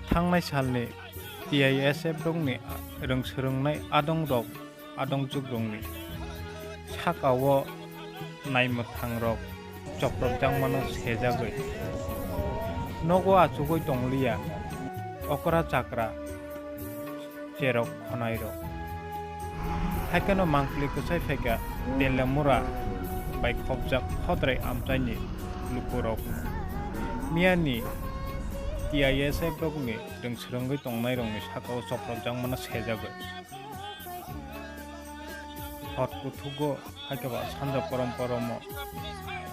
थांनाय सालनि TISF नि Rwng Swrong adong jugrungni sakao naimothangrok choprokjangmano sejagoi nogo achugoi tonglia okra chakra cherok khonairok haikano mangkli kusai pheka Teliyamura bai bujak Hodrai Amchai ni lukurok miyani TISF ni Rwng Swrong tongnai rokni sakao choprokjangmano sejagoi hot kuthugo haikaba sanja paramporomo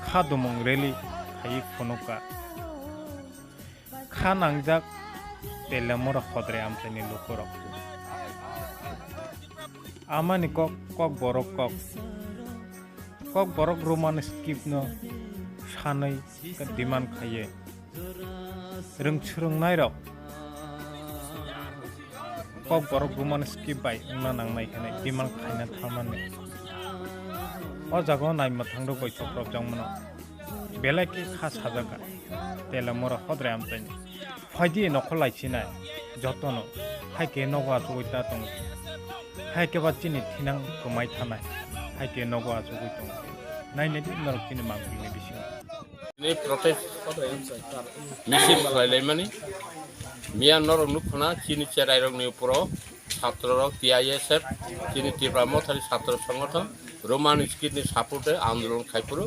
khaduma Rilly khai phunuka kha nangjak Teliyamura Hodrai Amchai ni lukurok amani kok borok roman skip no sanai ka demand khaye Rwng Swrong nairok kok borok roman skip bai ungna nangnai khane demand khaina thamani o jago naimothangrok bai choprokjangmano belai ke kha sajaka Teliyamura Hodrai Amchai ni phaidi nokhol laichinai jotono haike nogo achugoita tong haike ba chini thinang komai thanai haike nogo achugoi tong naine dinarok chini mangpilni bising ni protest misil khlaimani miya norok nukhna chini cherairok ni uporo ছাত্ররক TISF chini Tipra MothaTeliyamura ছাত্র সংগঠন Roman স্কিটনি সাপোর্টে আন্দোলন খাইপুরো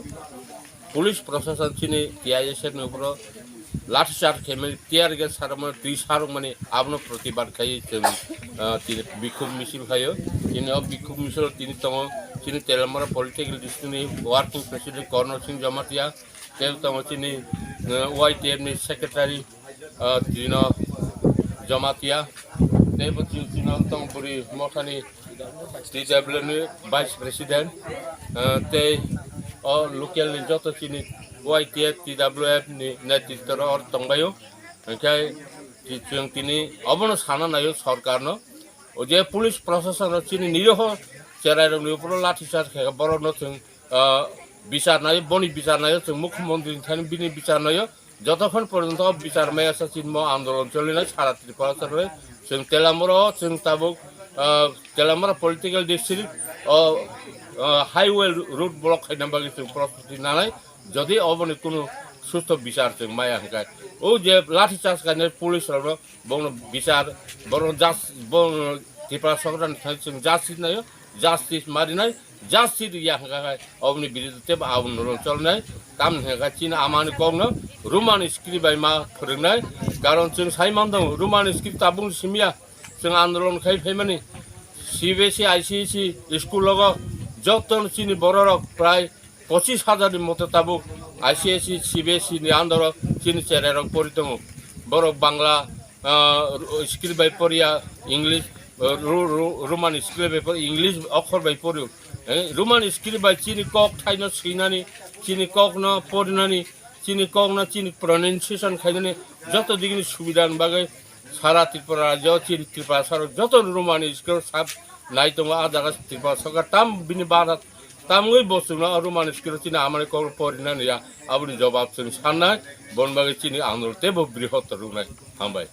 police প্রশাসন chini TISF ni uporo লাঠিচার্জ খেমে tear gas সারমনে দুই সারক মানে আপন প্রতিবাদ খাই তিনি বিক্ষোভ মিছিল খাইও তিনি বিক্ষোভ মিছিল তিনি তম তিনি Teliyamura পলিটিক্যাল ডিস্ট্রিক্টনি ওয়ার্কিং প্রেসিডেন্ট কর্ণল সিং জমাতিয়া তেল তম তিনি YTF ni সেক্রেটারি তিনি জমাতিয়া তেল তিনি তম পুরি মথানি TISF ni ভাইস প্রেসিডেন্ট তে ও লোকাল ni যত তিনি YTF TWF ni netitro or tongbayo kai tini obono sana nayo sarkarno o je police proshashan chini niroho cherairok ni uporo lathicharj khega boro no chung বিচার nayo boni বিচার nayo chung mukhyamantri thani bini বিচার nayo যতক্ষণ পর্যন্ত বিচার মেয়াসা চিহ্ন আন্দোলন চলে না সারা Tripura chung Teliyamura chung tabuk Teliyamura political district o highway road block khai nambagi chung prostituti nanai যদি অবনি কোনো সুস্থ বিচার chung maya hangkai o je lathicharj kaine police ro bong বিচার bong bong Tipra সরকার chung justice nayo justice marinai justice ya hangkai obni biruddhe আন্দোলন চলনাই কাম hangkai china amani kongno roman script bai ma phorungnai karon chung saimandong roman script tabung simia chung আন্দোলন khai phaimani CBSE ICSE school logo joton chini bororok pray 25,000 মতো তাবুক ICSE CBSE ni আন্দোলন chini cherairok poritong borok bangla script bai poria english roman script bai poria english অক্ষর bai porio roman script bai chini kok thaino sinani chini kok no porinani chini kok na chini pronunciation khainani joto digini subidan bagai সারা ত্রিপুরা রাজ্য chini Tripura sarok joto roman script sab nai tongo adaga Tripura sarkar tam bini barat tamui bosuna roman script chini amane kor porinani ya abuni jawab chung sanna bonbagi chini andolte bo brihotor runai hambai